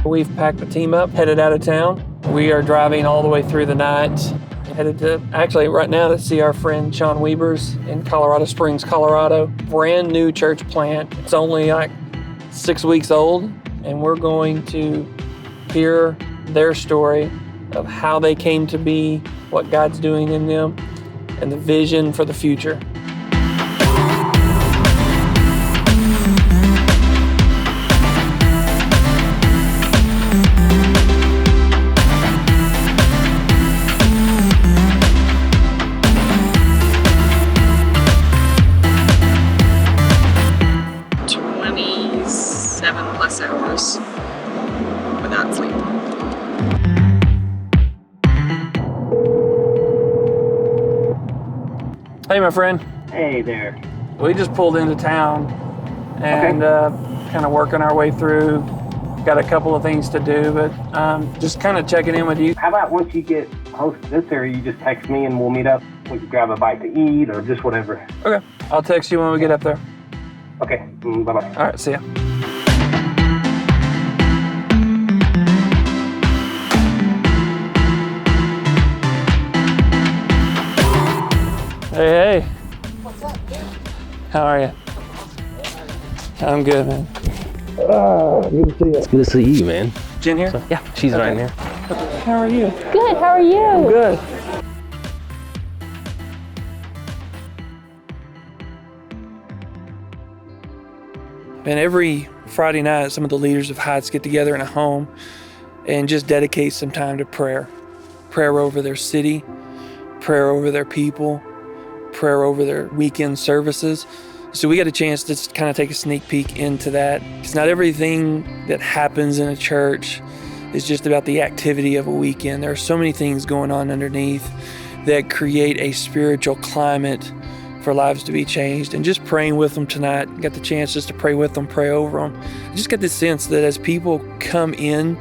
We've packed the team up, headed out of town. We are driving all the way through the night, headed to, actually right now, to see our friend Shawn in Colorado Springs, Colorado. Brand new church plant. It's only like 6 weeks old, and we're going to hear their story of how they came to be, what God's doing in them, and the vision for the future. Hours without sleep. Hey, my friend. Hey there. We just pulled into town and kind of working our way through. Got a couple of things to do, but just kind of checking in with you. How about once you get close to this area, you just text me and we'll meet up. We can grab a bite to eat or just whatever. Okay. I'll text you when we get up there. Okay. Bye-bye. All right. See ya. Hey. What's up, dude? How are you? I'm good, man. Good to see you. It's good to see you, man. Jen here? So, yeah, she's right here. How are you? Good, how are you? I'm good. And every Friday night, some of the leaders of Heights get together in a home and just dedicate some time to prayer. Prayer over their city, prayer over their people, prayer over their weekend services. So we got a chance to kind of take a sneak peek into that. Because not everything that happens in a church is just about the activity of a weekend. There are so many things going on underneath that create a spiritual climate for lives to be changed. And just praying with them tonight, got the chance just to pray with them, pray over them. I just got this sense that as people come in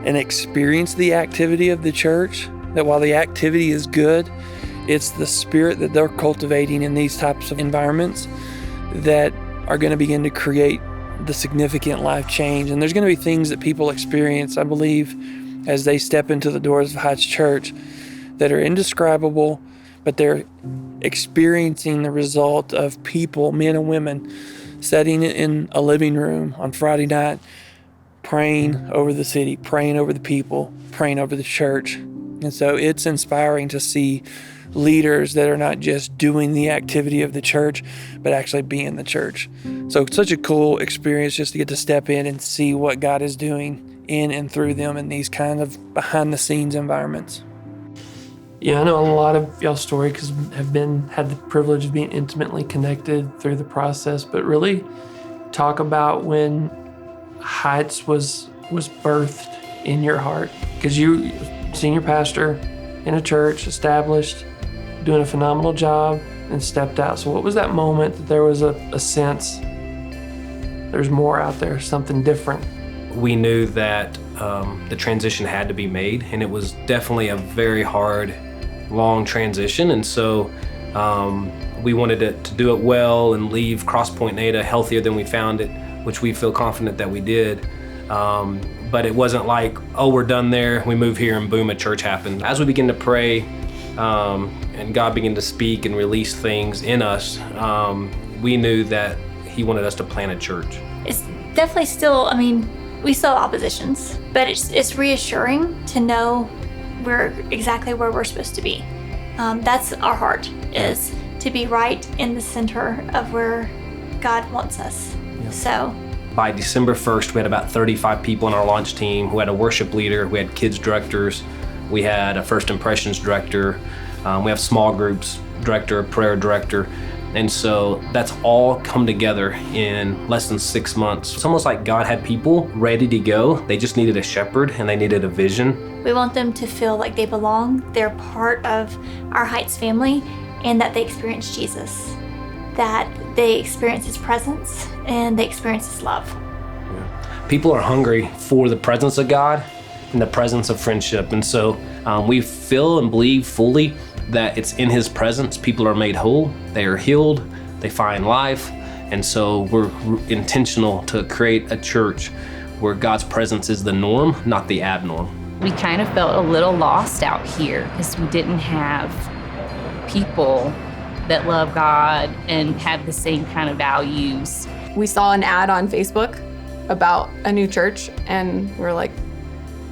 and experience the activity of the church, that while the activity is good, it's the spirit that they're cultivating in these types of environments that are going to begin to create the significant life change. And there's going to be things that people experience, I believe, as they step into the doors of Heights Church that are indescribable, but they're experiencing the result of people, men and women, sitting in a living room on Friday night, praying over the city, praying over the people, praying over the church. And so it's inspiring to see leaders that are not just doing the activity of the church, but actually being the church. So it's such a cool experience just to get to step in and see what God is doing in and through them in these kind of behind the scenes environments. Yeah, I know a lot of y'all's story because have had the privilege of being intimately connected through the process, but really talk about when Heights was birthed in your heart, because you senior pastor in a church, established, doing a phenomenal job, and stepped out. So what was that moment that there was a sense there's more out there, something different? We knew that the transition had to be made, and it was definitely a very hard, long transition. And so we wanted to do it well and leave Cross Point Nada healthier than we found it, which we feel confident that we did. But it wasn't like, oh, we're done there, we move here and boom, a church happened. As we begin to pray and God began to speak and release things in us, we knew that He wanted us to plant a church. It's definitely still, we still have oppositions, but it's reassuring to know we're exactly where we're supposed to be. That's our heart, is to be right in the center of where God wants us. Yeah. So. By December 1st, we had about 35 people on our launch team. We had a worship leader, we had kids directors, we had a first impressions director, we have small groups director, prayer director. And so that's all come together in less than 6 months. It's almost like God had people ready to go. They just needed a shepherd and they needed a vision. We want them to feel like they belong, they're part of our Heights family, and that they experience Jesus, that they experience His presence and they experience His love. Yeah. People are hungry for the presence of God and the presence of friendship. And so we feel and believe fully that it's in His presence people are made whole, they are healed, they find life. And so we're intentional to create a church where God's presence is the norm, not the abnorm. We kind of felt a little lost out here because we didn't have people that love God and have the same kind of values. We saw an ad on Facebook about a new church, and we're like,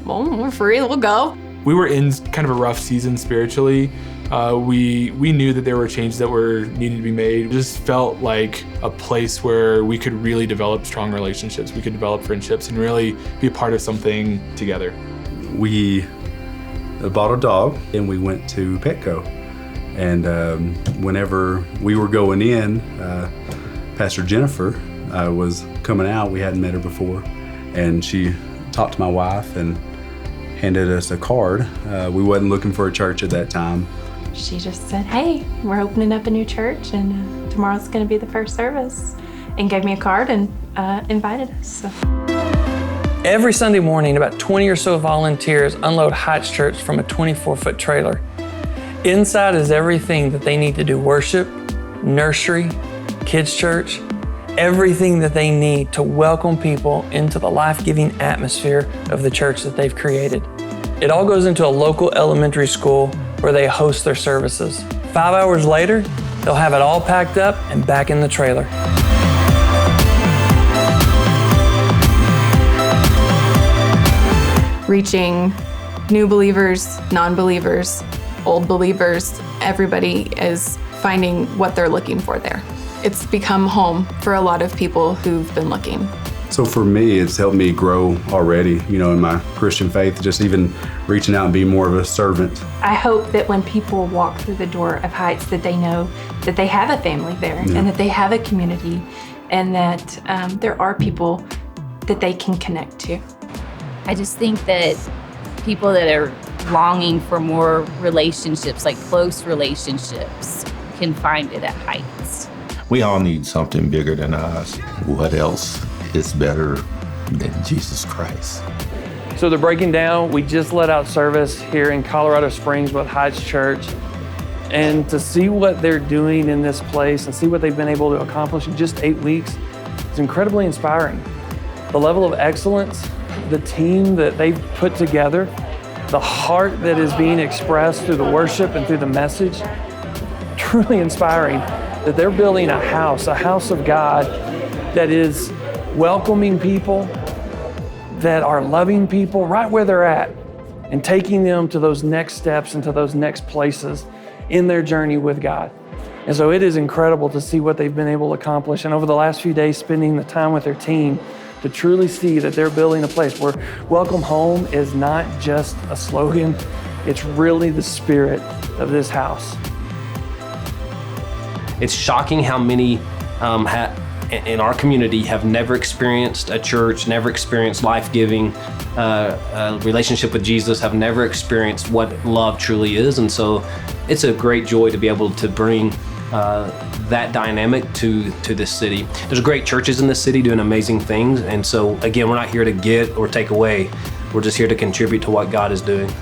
well, we're free, we'll go. We were in kind of a rough season spiritually. We knew that there were changes that were needed to be made. It just felt like a place where we could really develop strong relationships. We could develop friendships and really be a part of something together. We bought a dog and we went to Petco. And whenever we were going in, Pastor Jennifer was coming out. We hadn't met her before. And she talked to my wife and handed us a card. We wasn't looking for a church at that time. She just said, hey, we're opening up a new church and tomorrow's going to be the first service, and gave me a card and invited us. So. Every Sunday morning, about 20 or so volunteers unload Heights Church from a 24-foot trailer. Inside is everything that they need to do worship, nursery, kids church, everything that they need to welcome people into the life-giving atmosphere of the church that they've created. It all goes into a local elementary school where they host their services. 5 hours later, they'll have it all packed up and back in the trailer. Reaching new believers, non-believers, old believers, everybody is finding what they're looking for there. It's become home for a lot of people who've been looking. So for me, it's helped me grow already, in my Christian faith, just even reaching out and being more of a servant. I hope that when people walk through the door of Heights that they know that they have a family there and that they have a community and that there are people that they can connect to. I just think that people that are longing for more relationships, like close relationships, can find it at Heights. We all need something bigger than us. What else is better than Jesus Christ? So they're breaking down. We just let out service here in Colorado Springs with Heights Church. And to see what they're doing in this place and see what they've been able to accomplish in just 8 weeks is incredibly inspiring. The level of excellence, the team that they've put together, the heart that is being expressed through the worship and through the message, truly inspiring that they're building a house of God that is welcoming people, that are loving people right where they're at and taking them to those next steps and to those next places in their journey with God. And so it is incredible to see what they've been able to accomplish. And over the last few days, spending the time with their team to truly see that they're building a place where welcome home is not just a slogan, it's really the spirit of this house. It's shocking how many in our community have never experienced a church, never experienced life-giving relationship with Jesus, have never experienced what love truly is. And so it's a great joy to be able to bring that dynamic to this city. There's great churches in this city doing amazing things. And so again, we're not here to get or take away. We're just here to contribute to what God is doing.